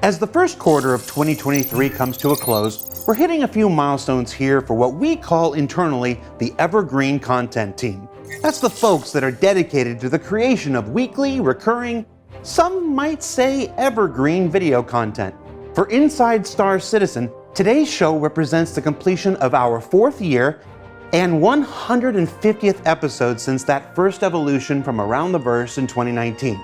As the first quarter of 2023 comes to a close, we're hitting a few milestones here for what we call internally the Evergreen Content Team. That's the folks that are dedicated to the creation of weekly, recurring, some might say evergreen video content. For Inside Star Citizen, today's show represents the completion of our 4th year and 150th episode since that first evolution from Around the Verse in 2019.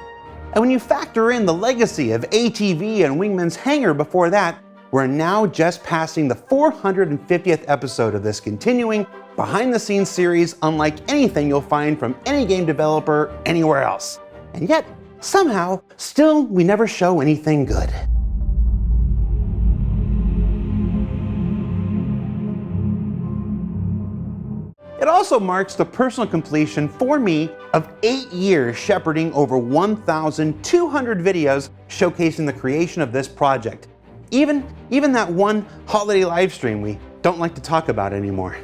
And when you factor in the legacy of ATV and Wingman's Hangar before that, we're now just passing the 450th episode of this continuing behind-the-scenes series unlike anything you'll find from any game developer anywhere else. And yet, somehow, still we never show anything good. It also marks the personal completion for me of 8 years shepherding over 1,200 videos showcasing the creation of this project. Even that one holiday livestream we don't like to talk about anymore.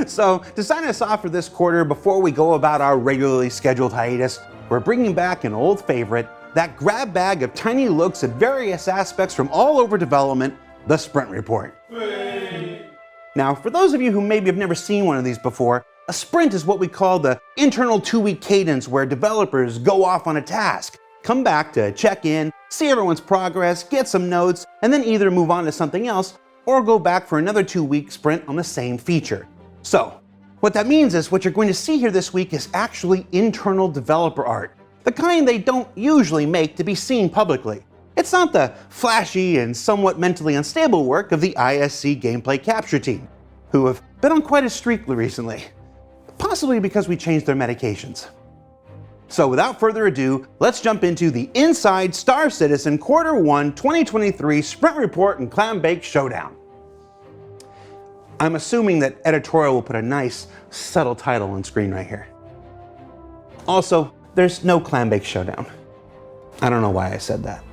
So, to sign us off for this quarter before we go about our regularly scheduled hiatus, we're bringing back an old favorite, that grab bag of tiny looks at various aspects from all over development, the Sprint Report. Hey. Now, for those of you who maybe have never seen one of these before, a sprint is what we call the internal 2-week cadence where developers go off on a task, come back to check in, see everyone's progress, get some notes, and then either move on to something else or go back for another 2-week sprint on the same feature. So, what that means is what you're going to see here this week is actually internal developer art, the kind they don't usually make to be seen publicly. It's not the flashy and somewhat mentally unstable work of the ISC gameplay capture team, who have been on quite a streak recently, possibly because we changed their medications. So without further ado, let's jump into the Inside Star Citizen Quarter 1 2023 Sprint Report and Clam Bake Showdown. I'm assuming that editorial will put a nice, subtle title on screen right here. Also, there's no Clam Bake Showdown. I don't know why I said that.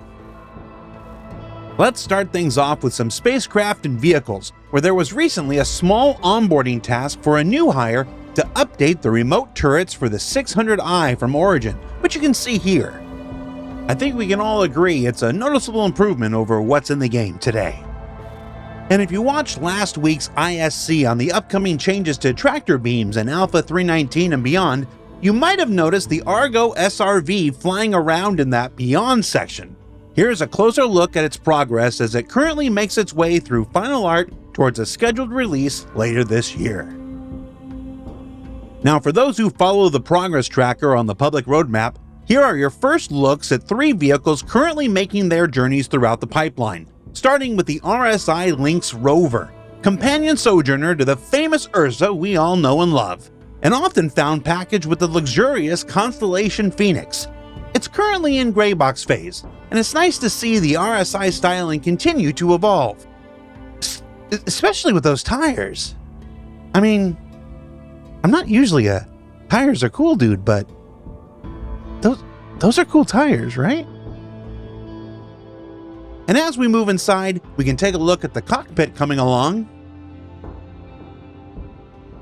Let's start things off with some spacecraft and vehicles, where there was recently a small onboarding task for a new hire to update the remote turrets for the 600i from Origin, which you can see here. I think we can all agree it's a noticeable improvement over what's in the game today. And if you watched last week's ISC on the upcoming changes to tractor beams in Alpha 319 and beyond, you might have noticed the Argo SRV flying around in that Beyond section. Here's a closer look at its progress as it currently makes its way through final art towards a scheduled release later this year. Now, for those who follow the progress tracker on the public roadmap, here are your first looks at 3 vehicles currently making their journeys throughout the pipeline, starting with the RSI Lynx Rover, companion sojourner to the famous Ursa we all know and love, and often found packaged with the luxurious Constellation Phoenix. It's currently in gray box phase, and it's nice to see the RSI styling continue to evolve. Especially with those tires. I mean, I'm not usually a tires are cool dude, but those are cool tires, right? And as we move inside, we can take a look at the cockpit coming along.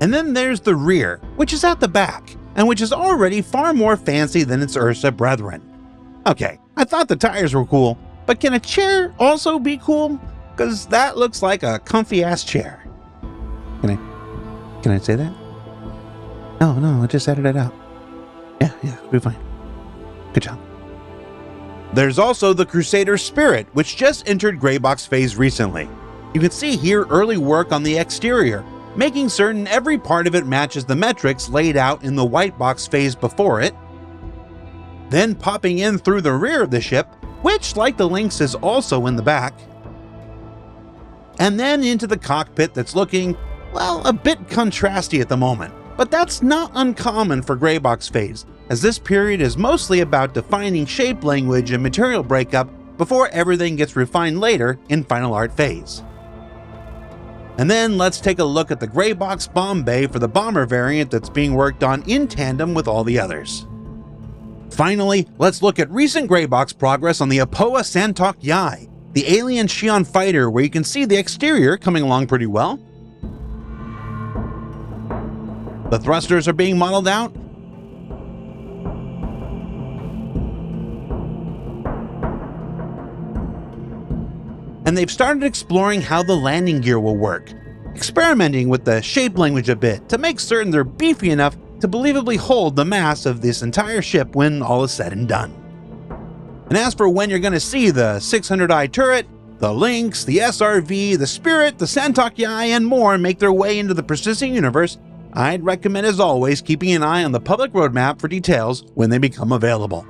And then there's the rear, which is at the back, and which is already far more fancy than its Ursa brethren. Okay, I thought the tires were cool, but can a chair also be cool? Because that looks like a comfy-ass chair. Can I say that? No, I just edited it out. Yeah, it'll be fine. Good job. There's also the Crusader Spirit, which just entered gray box phase recently. You can see here early work on the exterior, making certain every part of it matches the metrics laid out in the white box phase before it. Then popping in through the rear of the ship, which, like the Lynx, is also in the back. And then into the cockpit that's looking, well, a bit contrasty at the moment. But that's not uncommon for gray box phase, as this period is mostly about defining shape language and material breakup before everything gets refined later in final art phase. And then let's take a look at the gray box bomb bay for the bomber variant that's being worked on in tandem with all the others. Finally, let's look at recent gray box progress on the Apoa Santok Yai, the alien Shion fighter, where you can see the exterior coming along pretty well. The thrusters are being modeled out. And they've started exploring how the landing gear will work, experimenting with the shape language a bit to make certain they're beefy enough to believably hold the mass of this entire ship when all is said and done. And as for when you're going to see the 600i turret, the Lynx, the SRV, the Spirit, the Santokai, and more make their way into the persistent universe, I'd recommend as always keeping an eye on the public roadmap for details when they become available.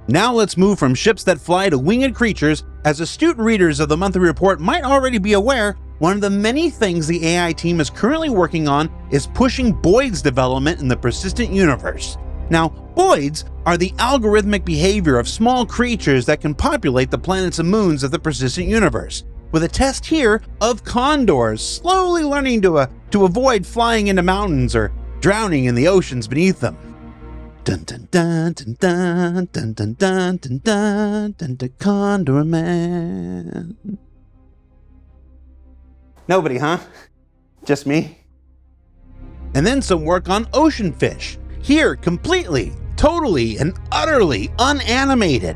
Now let's move from ships that fly to winged creatures. As astute readers of the monthly report might already be aware, one of the many things the AI team is currently working on is pushing Boyds development in the persistent universe. Now, Boyds are the algorithmic behavior of small creatures that can populate the planets and moons of the persistent universe, with a test here of condors slowly learning to avoid flying into mountains or drowning in the oceans beneath them. Dun dun dun dun dun dun dun dun dun dun dun dun Condor Man. Nobody, huh? Just me? And then some work on ocean fish. Here, completely, totally, and utterly unanimated.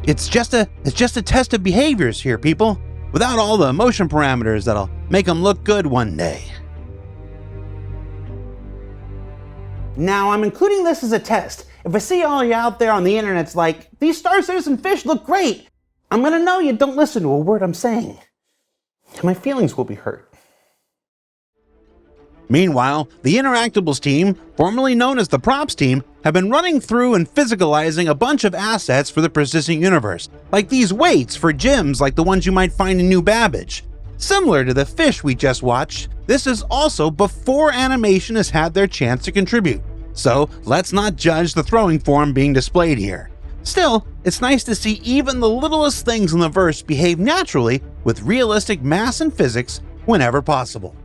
It's just a test of behaviors here, people, without all the motion parameters that'll make them look good one day. Now, I'm including this as a test. If I see all you out there on the internet's like, these Star Citizen fish look great, I'm gonna know you don't listen to a word I'm saying. My feelings will be hurt. Meanwhile, the Interactables team, formerly known as the Props team, have been running through and physicalizing a bunch of assets for the persistent universe, like these weights for gyms like the ones you might find in New Babbage. Similar to the fish we just watched, this is also before animation has had their chance to contribute, so let's not judge the throwing form being displayed here. Still, it's nice to see even the littlest things in the verse behave naturally with realistic mass and physics whenever possible.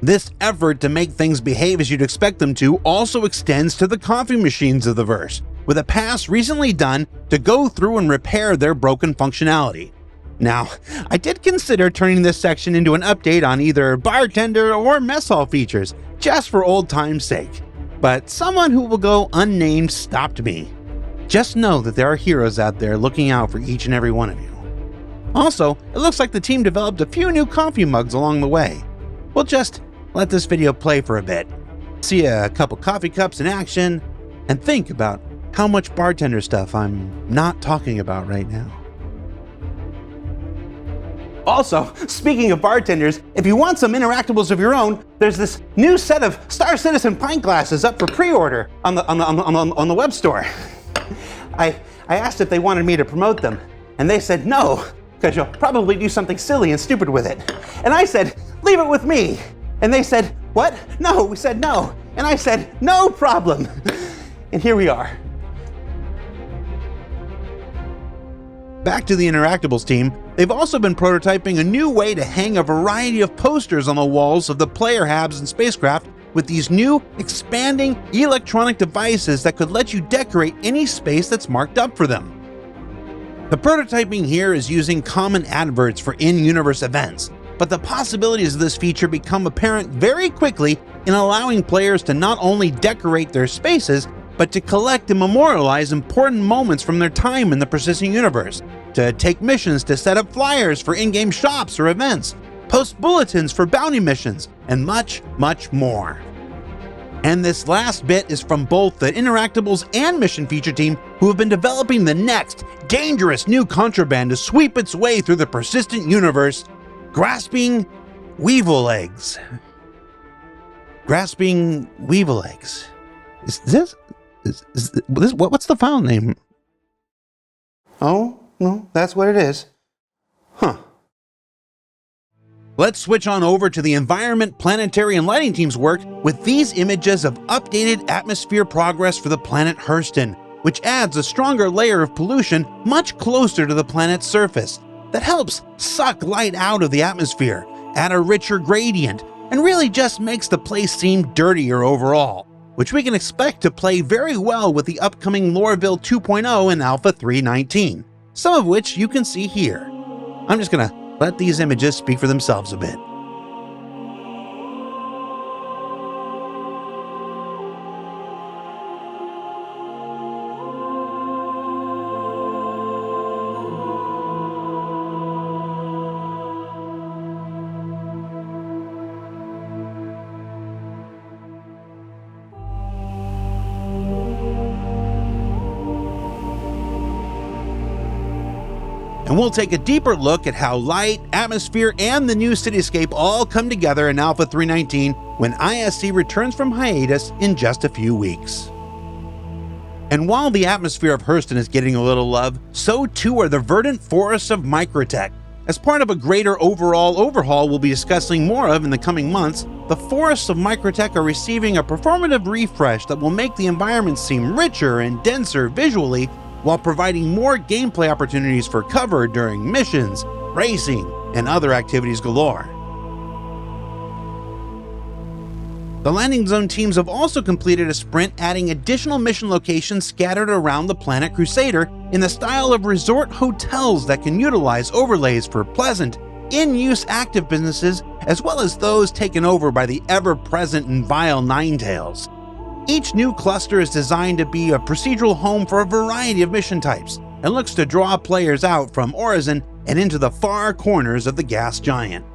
This effort to make things behave as you'd expect them to also extends to the coffee machines of the verse, with a pass recently done to go through and repair their broken functionality. Now, I did consider turning this section into an update on either bartender or mess hall features, just for old time's sake, but someone who will go unnamed stopped me. Just know that there are heroes out there looking out for each and every one of you. Also, it looks like the team developed a few new coffee mugs along the way. We'll just let this video play for a bit, see a couple coffee cups in action, and think about how much bartender stuff I'm not talking about right now. Also, speaking of bartenders, if you want some Interactables of your own, there's this new set of Star Citizen pint glasses up for pre-order on the web store. I asked if they wanted me to promote them, and they said no, because you'll probably do something silly and stupid with it. And I said, leave it with me. And they said, what? No, we said no. And I said, no problem. And here we are. Back to the Interactables team, they've also been prototyping a new way to hang a variety of posters on the walls of the player habs and spacecraft with these new, expanding electronic devices that could let you decorate any space that's marked up for them. The prototyping here is using common adverts for in-universe events, but the possibilities of this feature become apparent very quickly in allowing players to not only decorate their spaces, but to collect and memorialize important moments from their time in the persistent universe, to take missions to set up flyers for in-game shops or events, post bulletins for bounty missions, and much, much more. And this last bit is from both the Interactables and Mission Feature team, who have been developing the next dangerous new contraband to sweep its way through the persistent universe, grasping weevil eggs. Grasping weevil eggs. Is this what's the file name? Oh, no, that's what it is. Huh. Let's switch on over to the Environment, Planetary, and Lighting team's work with these images of updated atmosphere progress for the planet Hurston, which adds a stronger layer of pollution much closer to the planet's surface that helps suck light out of the atmosphere, add a richer gradient, and really just makes the place seem dirtier overall, which we can expect to play very well with the upcoming Loreville 2.0 in Alpha 3.19, some of which you can see here. I'm just gonna let these images speak for themselves a bit. And we'll take a deeper look at how light, atmosphere, and the new cityscape all come together in Alpha 3.19 when ISC returns from hiatus in just a few weeks. And while the atmosphere of Hurston is getting a little love, so too are the verdant forests of Microtech. As part of a greater overall overhaul we'll be discussing more of in the coming months, the forests of Microtech are receiving a performative refresh that will make the environment seem richer and denser visually, while providing more gameplay opportunities for cover during missions, racing, and other activities galore. The landing zone teams have also completed a sprint adding additional mission locations scattered around the planet Crusader in the style of resort hotels that can utilize overlays for pleasant, in-use active businesses as well as those taken over by the ever-present and vile Ninetails. Each new cluster is designed to be a procedural home for a variety of mission types and looks to draw players out from Orizon and into the far corners of the gas giant.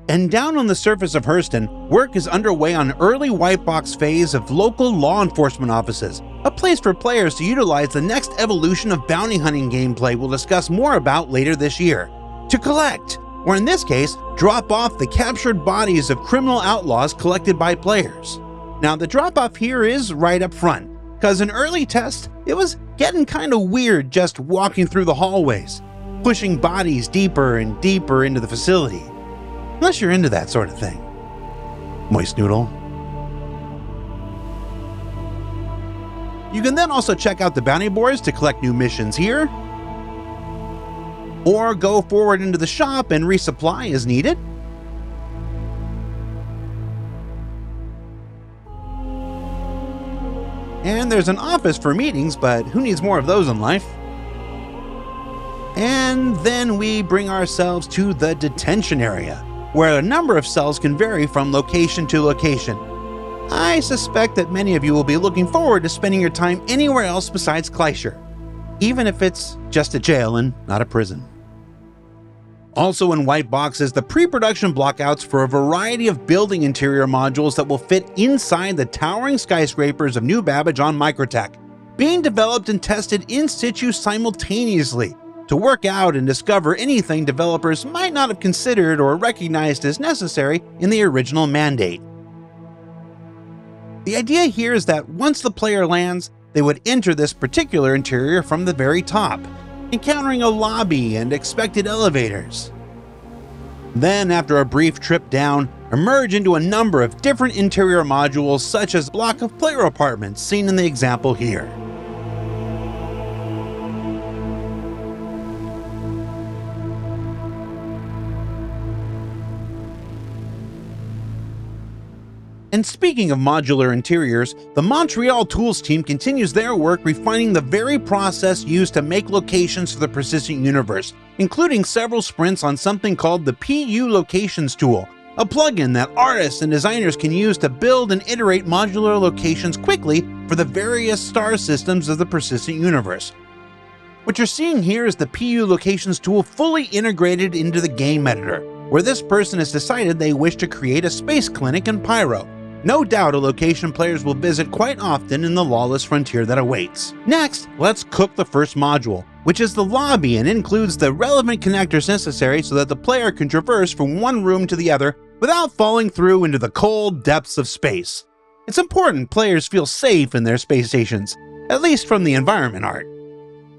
And down on the surface of Hurston, work is underway on an early white box phase of local law enforcement offices, a place for players to utilize the next evolution of bounty hunting gameplay we'll discuss more about later this year, to collect, or in this case, drop off the captured bodies of criminal outlaws collected by players. Now the drop off here is right up front, cause in early tests, it was getting kinda weird just walking through the hallways, pushing bodies deeper and deeper into the facility. Unless you're into that sort of thing. Moist noodle. You can then also check out the bounty boards to collect new missions here, or go forward into the shop and resupply as needed. And there's an office for meetings, but who needs more of those in life? And then we bring ourselves to the detention area, where a number of cells can vary from location to location. I suspect that many of you will be looking forward to spending your time anywhere else besides Kleischer, even if it's just a jail and not a prison. Also in white box is the pre-production blockouts for a variety of building interior modules that will fit inside the towering skyscrapers of New Babbage on Microtech, being developed and tested in situ simultaneously to work out and discover anything developers might not have considered or recognized as necessary in the original mandate. The idea here is that once the player lands, they would enter this particular interior from the very top, encountering a lobby and expected elevators. Then, after a brief trip down, emerge into a number of different interior modules such as block of player apartments seen in the example here. And speaking of modular interiors, the Montreal Tools team continues their work refining the very process used to make locations for the persistent universe, including several sprints on something called the PuLocations tool, a plugin that artists and designers can use to build and iterate modular locations quickly for the various star systems of the persistent universe. What you're seeing here is the PuLocations tool fully integrated into the game editor, where this person has decided they wish to create a space clinic in Pyro. No doubt a location players will visit quite often in the lawless frontier that awaits. Next, let's cook the first module, which is the lobby and includes the relevant connectors necessary so that the player can traverse from one room to the other without falling through into the cold depths of space. It's important players feel safe in their space stations, at least from the environment art.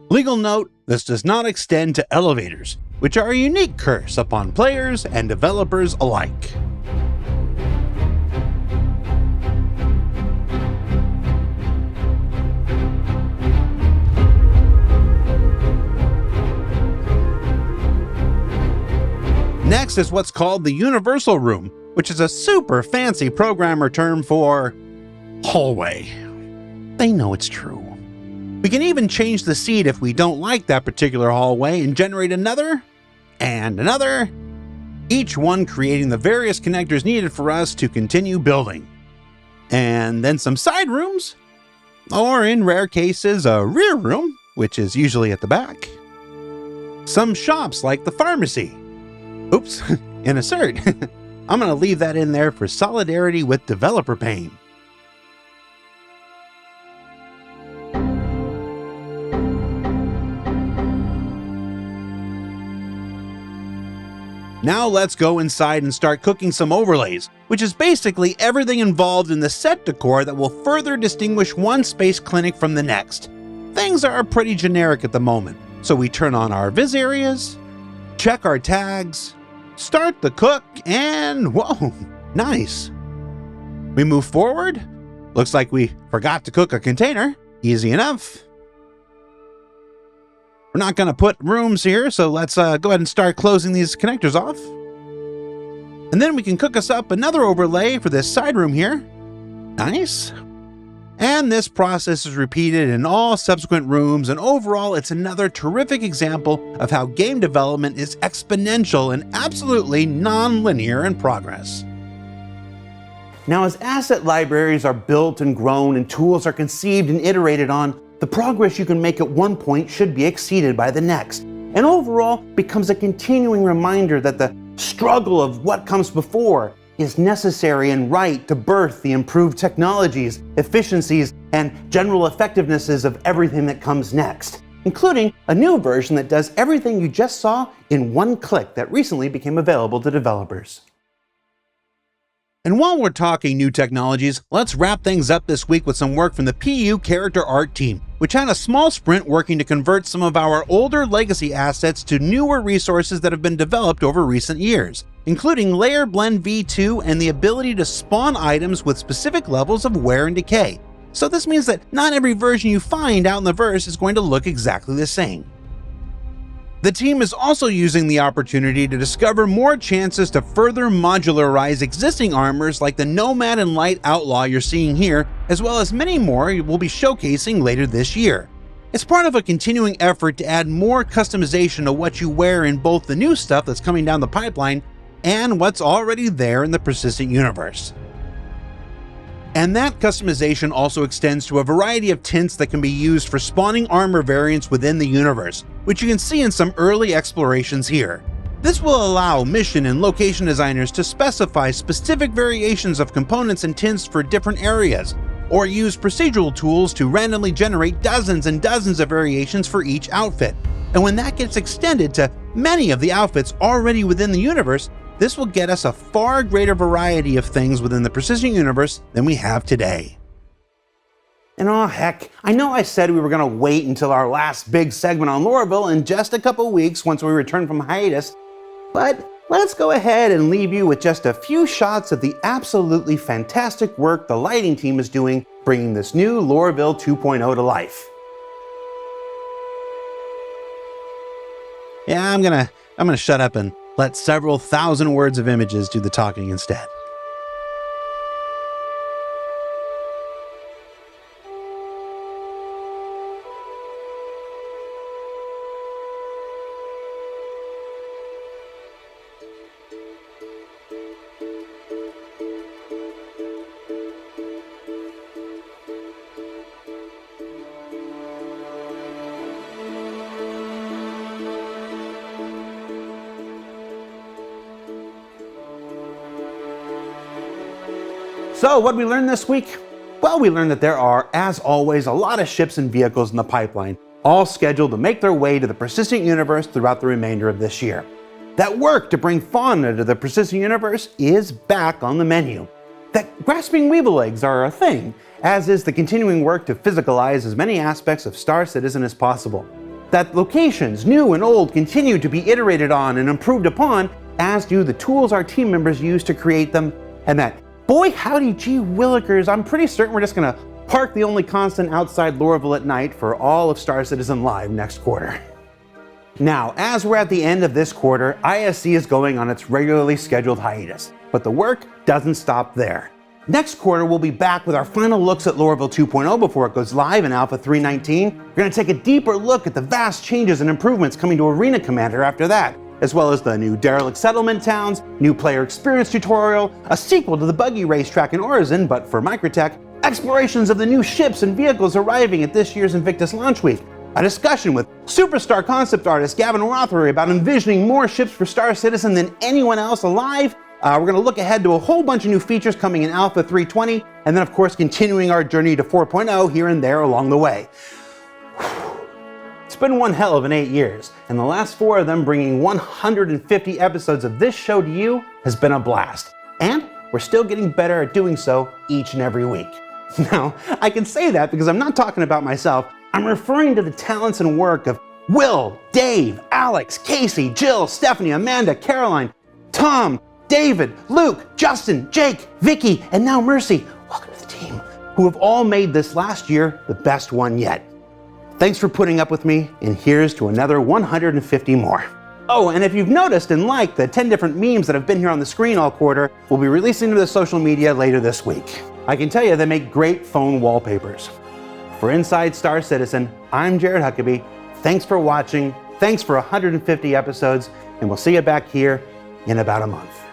Legal note, this does not extend to elevators, which are a unique curse upon players and developers alike. Next is what's called the Universal Room, which is a super fancy programmer term for hallway. They know it's true. We can even change the seed if we don't like that particular hallway and generate another, and another, each one creating the various connectors needed for us to continue building. And then some side rooms, or in rare cases, a rear room, which is usually at the back. Some shops like the pharmacy. Oops, an assert. I'm gonna leave that in there for solidarity with developer pain. Now let's go inside and start cooking some overlays, which is basically everything involved in the set decor that will further distinguish one space clinic from the next. Things are pretty generic at the moment, so we turn on our viz areas, check our tags, start the cook, and whoa, nice. We move forward. Looks like we forgot to cook a container. Easy enough. We're not going to put rooms here, so let's go ahead and start closing these connectors off. And then we can cook us up another overlay for this side room here. Nice. And this process is repeated in all subsequent rooms, and overall it's another terrific example of how game development is exponential and absolutely non-linear in progress. Now, as asset libraries are built and grown and tools are conceived and iterated on, the progress you can make at one point should be exceeded by the next, and overall becomes a continuing reminder that the struggle of what comes before is necessary and right to birth the improved technologies, efficiencies, and general effectivenesses of everything that comes next, including a new version that does everything you just saw in one click that recently became available to developers. And while we're talking new technologies, let's wrap things up this week with some work from the PU character art team, which had a small sprint working to convert some of our older legacy assets to newer resources that have been developed over recent years, including Layer Blend V2 and the ability to spawn items with specific levels of wear and decay. So this means that not every version you find out in the verse is going to look exactly the same. The team is also using the opportunity to discover more chances to further modularize existing armors like the Nomad and Light Outlaw you're seeing here, as well as many more we'll be showcasing later this year. It's part of a continuing effort to add more customization to what you wear in both the new stuff that's coming down the pipeline and what's already there in the persistent universe. And that customization also extends to a variety of tints that can be used for spawning armor variants within the universe, which you can see in some early explorations here. This will allow mission and location designers to specify specific variations of components and tints for different areas, or use procedural tools to randomly generate dozens and dozens of variations for each outfit. And when that gets extended to many of the outfits already within the universe, this will get us a far greater variety of things within the persistent universe than we have today. And oh heck, I know I said we were going to wait until our last big segment on Lorville in just a couple weeks once we return from hiatus, but let's go ahead and leave you with just a few shots of the absolutely fantastic work the lighting team is doing bringing this new Lorville 2.0 to life. Yeah, I'm gonna shut up and let several thousand words of images do the talking instead. So what did we learn this week? Well, we learned that there are, as always, a lot of ships and vehicles in the pipeline, all scheduled to make their way to the persistent universe throughout the remainder of this year. That work to bring fauna to the persistent universe is back on the menu. That grasping weevil eggs are a thing, as is the continuing work to physicalize as many aspects of Star Citizen as possible. That locations, new and old, continue to be iterated on and improved upon, as do the tools our team members use to create them, and that boy howdy gee willikers, I'm pretty certain we're just gonna park the only constant outside Lorville at night for all of Star Citizen Live next quarter. Now, as we're at the end of this quarter, ISC is going on its regularly scheduled hiatus, but the work doesn't stop there. Next quarter, we'll be back with our final looks at Lorville 2.0 before it goes live in Alpha 3.19. We're gonna take a deeper look at the vast changes and improvements coming to Arena Commander after that, as well as the new derelict settlement towns, new player experience tutorial, a sequel to the buggy racetrack in Orison, but for Microtech, explorations of the new ships and vehicles arriving at this year's Invictus launch week, a discussion with superstar concept artist Gavin Rothery about envisioning more ships for Star Citizen than anyone else alive. We're going to look ahead to a whole bunch of new features coming in Alpha 3.20, and then of course continuing our journey to 4.0 here and there along the way. It's been one hell of an 8 years, and the last 4 of them bringing 150 episodes of this show to you has been a blast. And we're still getting better at doing so each and every week. Now, I can say that because I'm not talking about myself. I'm referring to the talents and work of Will, Dave, Alex, Casey, Jill, Stephanie, Amanda, Caroline, Tom, David, Luke, Justin, Jake, Vicky, and now Mercy. Welcome to the team, who have all made this last year the best one yet. Thanks for putting up with me, and here's to another 150 more. Oh, and if you've noticed and liked the 10 different memes that have been here on the screen all quarter, we'll be releasing to the social media later this week. I can tell you they make great phone wallpapers. For Inside Star Citizen, I'm Jared Huckabee. Thanks for watching, thanks for 150 episodes, and we'll see you back here in about a month.